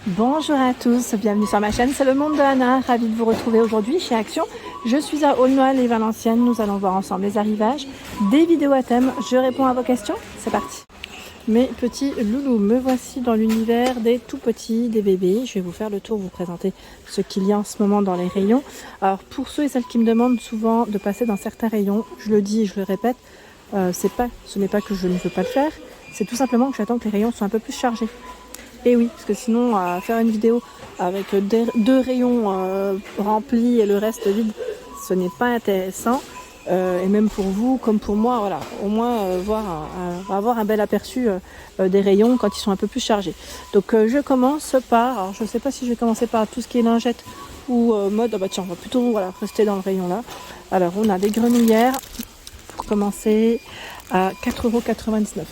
Bonjour à tous, bienvenue sur ma chaîne, c'est le monde de Anna, ravie de vous retrouver aujourd'hui chez Action. Je suis à Aulnoy les Valenciennes, nous allons voir ensemble les arrivages, des vidéos à thème, je réponds à vos questions, c'est parti. Mes petits loulous, me voici dans l'univers des tout petits, des bébés. Je vais vous faire le tour, vous présenter ce qu'il y a en ce moment dans les rayons. Alors pour ceux et celles qui me demandent souvent de passer dans certains rayons, je le dis et je le répète, ce n'est pas que je ne veux pas le faire, c'est tout simplement que j'attends que les rayons soient un peu plus chargés. Et oui, parce que sinon, faire une vidéo avec deux rayons remplis et le reste vide, ce n'est pas intéressant. Et même pour vous, comme pour moi, voilà, au moins avoir un bel aperçu des rayons quand ils sont un peu plus chargés. Donc je commence par, alors je ne sais pas si je vais commencer par tout ce qui est lingette ou mode, tiens, on va plutôt rester dans le rayon là. Alors on a des grenouillères, pour commencer, à 4,99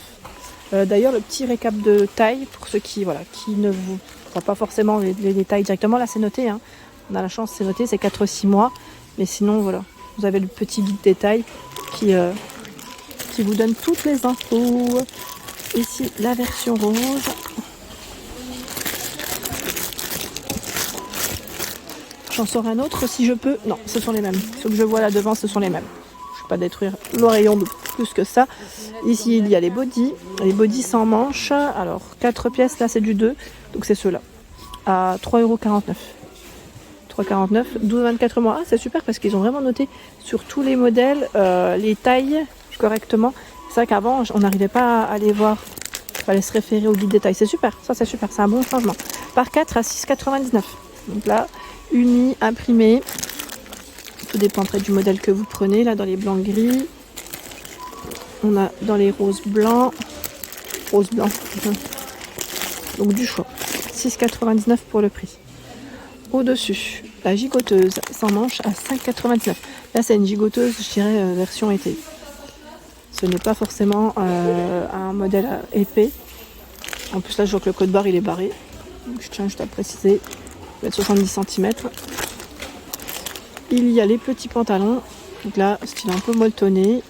€. D'ailleurs, le petit récap de taille, pour ceux qui ne vous voient pas forcément les détails directement, là c'est noté, hein. On a la chance, c'est noté, c'est 4-6 mois, mais sinon voilà, vous avez le petit guide détail qui vous donne toutes les infos. Ici, la version rose. J'en sors un autre si je peux. Non, ce sont les mêmes. Ceux que je vois là devant, ce sont les mêmes. Je ne vais pas détruire le rayon de plus que ça. Ici, il y a les bodys sans manches. Alors, 4 pièces, là, c'est du 2. Donc, c'est ceux-là. À 3,49 €. 3,49 €, 12-24 mois. Ah, c'est super parce qu'ils ont vraiment noté sur tous les modèles les tailles correctement. C'est vrai qu'avant, on n'arrivait pas à les voir. Il fallait se référer au guide détail. C'est super. Ça, c'est super. C'est un bon changement. Par 4 à 6,99 €. Donc là, uni, imprimé. Tout dépendrait du modèle que vous prenez. Là, dans les blancs gris. On a dans les roses blancs. Rose blanc. Donc du choix. 6,99 € pour le prix. Au-dessus, la gigoteuse sans manche à 5,99 €. Là, c'est une gigoteuse, je dirais, version été. Ce n'est pas forcément un modèle épais. En plus, là, je vois que le code barre, il est barré. Donc, je tiens juste à préciser. Il va être 70 cm. Il y a les petits pantalons. Donc là, style un peu molletonné.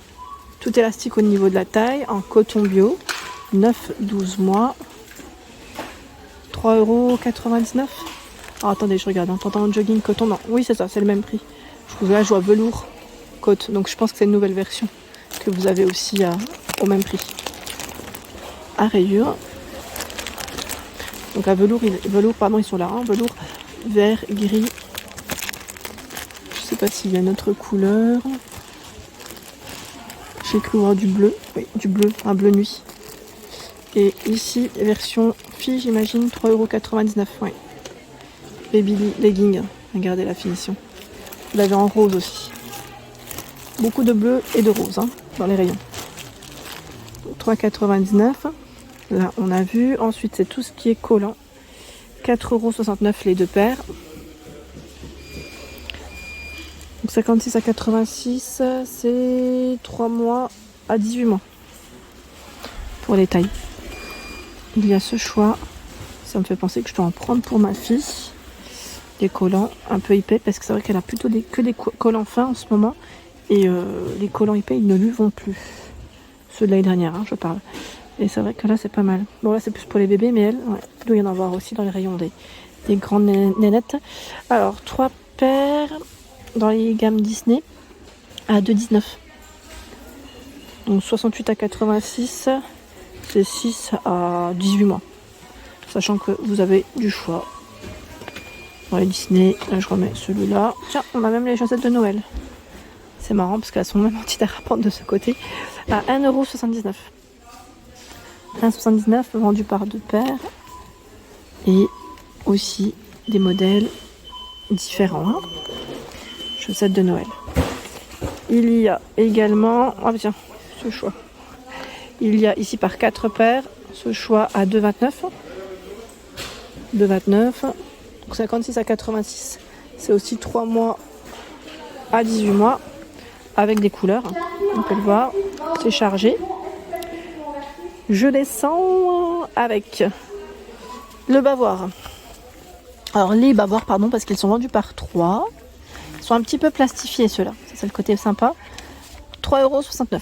Tout élastique au niveau de la taille, en coton bio. 9-12 mois. 3,99 €. Alors attendez, je regarde. Pantalon jogging, coton, non. Oui, c'est ça, c'est le même prix. Là, je vois velours, côte. Donc je pense que c'est une nouvelle version que vous avez aussi au même prix. À rayures. Donc à velours, ils sont là. Hein, velours, vert, gris. Je sais pas s'il y a une autre couleur. J'ai cru voir du bleu. Oui, du bleu, un bleu nuit. Et ici, version fille, j'imagine, 3,99 €. Oui. Baby legging. Regardez la finition. Vous l'avez en rose aussi. Beaucoup de bleu et de rose dans les rayons. 3,99 €. Là, on a vu. Ensuite, c'est tout ce qui est collant. 4,69 € les deux paires. Donc 56 à 86, c'est 3 mois à 18 mois. Pour les tailles. Il y a ce choix. Ça me fait penser que je dois en prendre pour ma fille. Des collants un peu épais, parce que c'est vrai qu'elle a plutôt que des collants fins en ce moment. Et les collants épais, ils ne lui vont plus. Ceux de l'année dernière, je parle. Et c'est vrai que là, c'est pas mal. Bon, là, c'est plus pour les bébés, mais elle, il doit y en avoir aussi dans les rayons des grandes nénettes. Alors, 3 paires dans les gammes Disney à 2,19 €. Donc, 68 à 86, c'est 6 à 18 mois. Sachant que vous avez du choix. Dans les Disney, là, je remets celui-là. Tiens, on a même les chaussettes de Noël. C'est marrant parce qu'elles sont même anti-dérapantes de ce côté. À 1,79 €. 1,79 € vendu par 2 paires. Et aussi des modèles différents. Chaussettes de Noël. Il y a également... Ah tiens, ce choix. Il y a ici par 4 paires ce choix à 2,29 €. 2,29 €. Donc 56 à 86. C'est aussi 3 mois à 18 mois. Avec des couleurs. On peut le voir. C'est chargé. Je descends avec le bavoir. Alors les bavoirs, pardon, parce qu'ils sont vendus par 3. Ils sont un petit peu plastifiés ceux-là. C'est le côté sympa. 3,69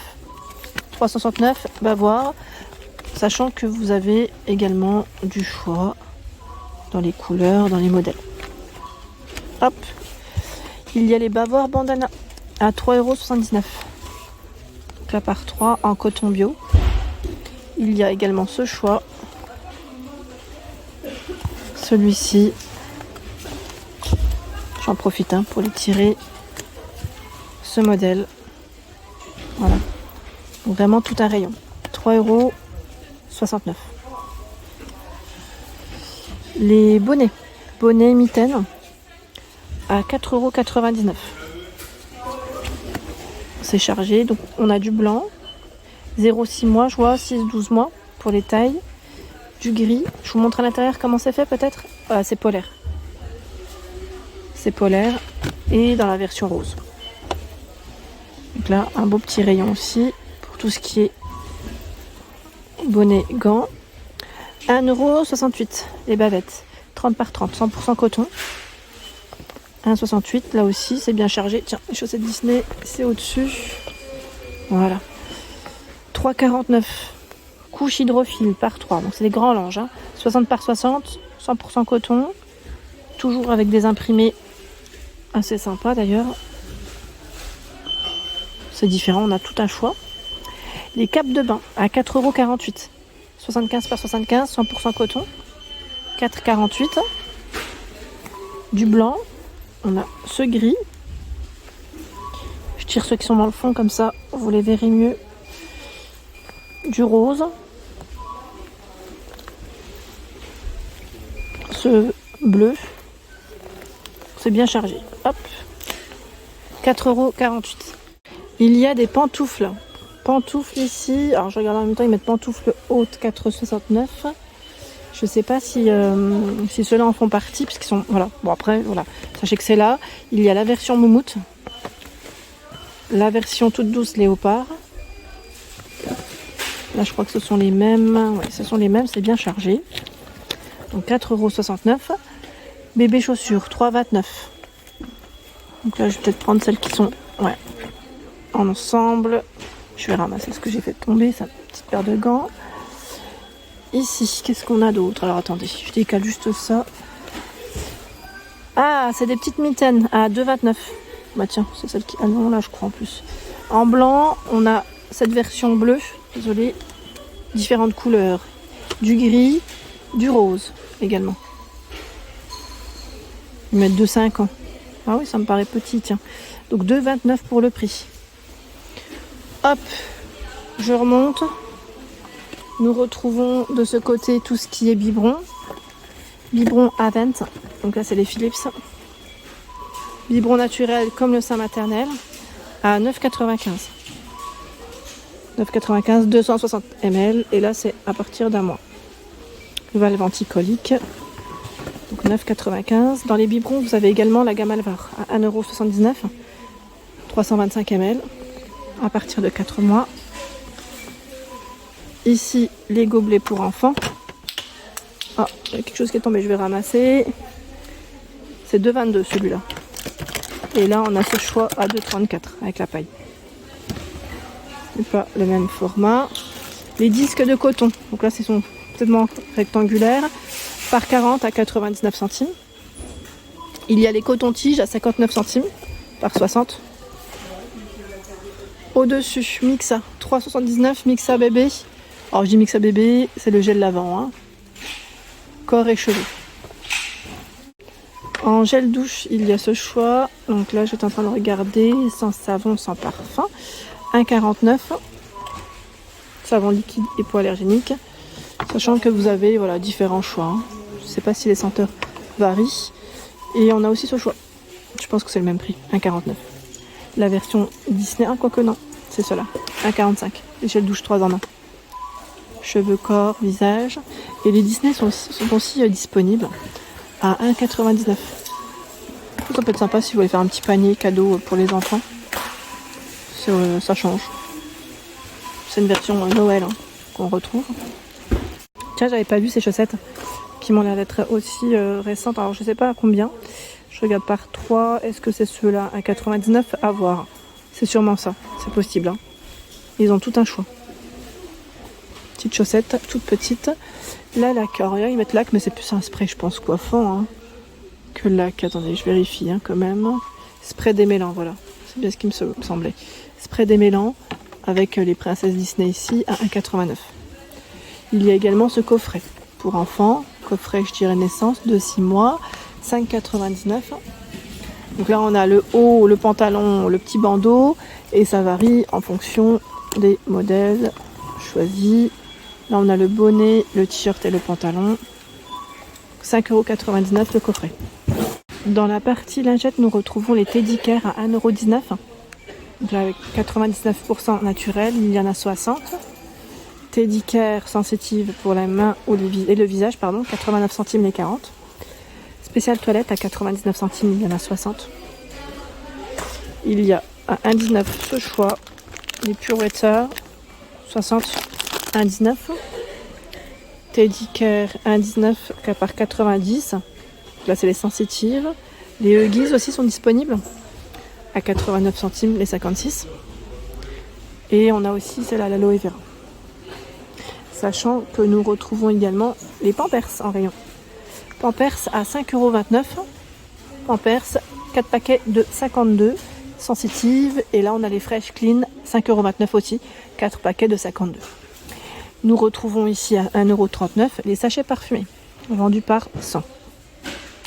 €. 3,69 € bavoirs. Sachant que vous avez également du choix dans les couleurs, dans les modèles. Hop, il y a les Bavoir Bandana à 3,79 €. Donc là par 3 en coton bio. Il y a également ce choix. Celui-ci, j'en profite pour les tirer. Ce modèle, voilà, donc vraiment tout un rayon. 3,69 €. Les bonnets mitaines à 4,99 €. C'est chargé, donc on a du blanc, 0,6 mois, je vois 6-12 mois pour les tailles. Du gris, je vous montre à l'intérieur comment c'est fait peut-être. C'est polaire. C'est polaire et dans la version rose. Donc là, un beau petit rayon aussi pour tout ce qui est bonnet, gants. 1,68 € les bavettes. 30 par 30, 100% coton. 1,68 € là aussi, c'est bien chargé. Tiens, les chaussettes Disney, c'est au-dessus. Voilà. 3,49 €. Couche hydrophile par 3, donc c'est des grands langes, 60 par 60, 100% coton, toujours avec des imprimés assez sympas d'ailleurs. C'est différent, on a tout un choix. Les capes de bain à 4,48 €, 75 par 75, 100% coton, 4,48 €. Du blanc, on a ce gris. Je tire ceux qui sont dans le fond comme ça, vous les verrez mieux. Du rose, ce bleu, c'est bien chargé. Hop, 4,48 €. Il y a des pantoufles. Pantoufles ici, alors je regarde en même temps, ils mettent pantoufles hautes 4,69 €. Je sais pas si ceux-là en font partie, parce qu'ils sont, voilà. Bon après, voilà, sachez que c'est là. Il y a la version moumoute, la version toute douce léopard. Là, je crois que ce sont les mêmes. Ouais, ce sont les mêmes, c'est bien chargé. Donc 4,69 €. Bébé chaussures, 3,29 €. Donc là, je vais peut-être prendre celles qui sont en ensemble. Je vais ramasser ce que j'ai fait tomber, sa petite paire de gants. Ici, qu'est-ce qu'on a d'autre? Alors attendez, je décale juste ça. Ah, c'est des petites mitaines à 2,29 €. Bah tiens, c'est celle qui... Ah non, là, je crois en plus. En blanc, on a cette version bleue. Désolée, différentes couleurs, du gris, du rose également. Ils mettent de 5 ans. Ah oui, ça me paraît petit, tiens. Donc 2,29 € pour le prix. Hop, je remonte. Nous retrouvons de ce côté tout ce qui est biberon. Biberon Avent, donc là c'est les Philips. Biberon naturel comme le sein maternel à 9,95 €. 9,95 €, 260 ml, et là c'est à partir d'un mois. Le valve anticolique, donc 9,95 €. Dans les biberons, vous avez également la gamme Alvar à 1,79 €, 325 ml, à partir de 4 mois. Ici, les gobelets pour enfants. Ah, il y a quelque chose qui est tombé, je vais ramasser. C'est 2,22 € celui-là. Et là, on a ce choix à 2,34 € avec la paille. Pas le même format. Les disques de coton, donc là, ce sont totalement rectangulaires, par 40 à 99 centimes. Il y a les cotons-tiges à 59 centimes par 60. Au-dessus, Mixa, 3,79 €, Mixa bébé. Alors je dis Mixa bébé, c'est le gel lavant, corps et cheveux. En gel douche, il y a ce choix. Donc là, j'étais en train de regarder, sans savon, sans parfum. 1,49 €. Savon liquide hypoallergénique. Sachant que vous avez différents choix. Je ne sais pas si les senteurs varient. Et on a aussi ce choix. Je pense que c'est le même prix, 1,49 €. La version Disney, quoique non, c'est cela, 1,45 €. Les gels douche 3 en 1. Cheveux, corps, visage. Et les Disney sont aussi disponibles à 1,99 €. Ça peut être sympa si vous voulez faire un petit panier cadeau pour les enfants. Ça change. C'est une version Noël qu'on retrouve. Tiens, j'avais pas vu ces chaussettes qui m'ont l'air d'être aussi récentes. Alors je sais pas à combien. Je regarde par 3. Est-ce que c'est ceux-là à 99 €? À voir. C'est sûrement ça. C'est possible. Ils ont tout un choix. Petite chaussette, toute petite. La laque, alors là ils mettent laque mais c'est plus un spray je pense coiffant hein, que laque. Attendez, je vérifie hein, quand même. Spray démêlant, voilà. C'est bien ce qui me semblait. Spray démêlant avec les princesses Disney ici à 1,89 €. Il y a également ce coffret pour enfants. Coffret, je dirais naissance, de 6 mois. 5,99 €. Donc là, on a le haut, le pantalon, le petit bandeau. Et ça varie en fonction des modèles choisis. Là, on a le bonnet, le t-shirt et le pantalon. 5,99 € le coffret. Dans la partie lingette, nous retrouvons les Teddy Care à 1,19 €. Donc là, avec 99% naturel, il y en a 60. Teddy Care sensitive pour la main et le visage, 89 centimes les 40. Spécial toilette à 99 centimes, il y en a 60. Il y a à 1,19 € ce choix. Les Pure Water, 60, 1,19 €. Teddy Care, 1,19 € par 90. Là, c'est les sensitives. Les Huggies aussi sont disponibles à 89 centimes les 56. Et on a aussi celle à l'aloe vera. Sachant que nous retrouvons également les Pampers en rayon. Pampers à 5,29 €. Pampers, 4 paquets de 52 sensitives. Et là, on a les Fresh Clean, 5,29 € aussi, 4 paquets de 52. Nous retrouvons ici à 1,39 € les sachets parfumés, vendus par 100.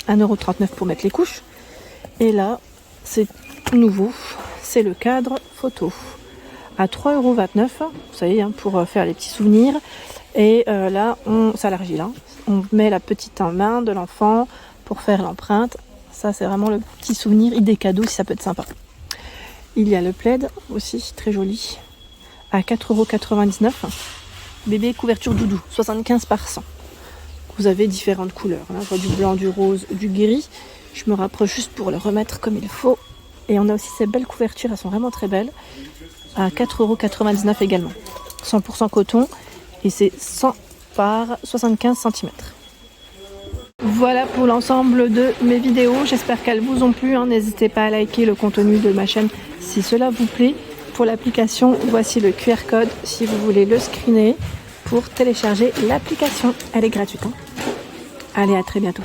1,39 € pour mettre les couches. Et là, c'est nouveau, c'est le cadre photo. À 3,29 €, vous savez, hein, pour faire les petits souvenirs. Et là, on s'élargit là. On met la petite main de l'enfant pour faire l'empreinte. Ça, c'est vraiment le petit souvenir, idée cadeau, si ça peut être sympa. Il y a le plaid aussi, très joli, à 4,99 €. Bébé couverture doudou, 75 par 100. Vous avez différentes couleurs. Là, je vois du blanc, du rose, du gris. Je me rapproche juste pour le remettre comme il faut. Et on a aussi ces belles couvertures, elles sont vraiment très belles. À 4,99 € également. 100% coton. Et c'est 100 par 75 cm. Voilà pour l'ensemble de mes vidéos. J'espère qu'elles vous ont plu. N'hésitez pas à liker le contenu de ma chaîne si cela vous plaît. Pour l'application, voici le QR code si vous voulez le screener pour télécharger l'application. Elle est gratuite. Allez, à très bientôt.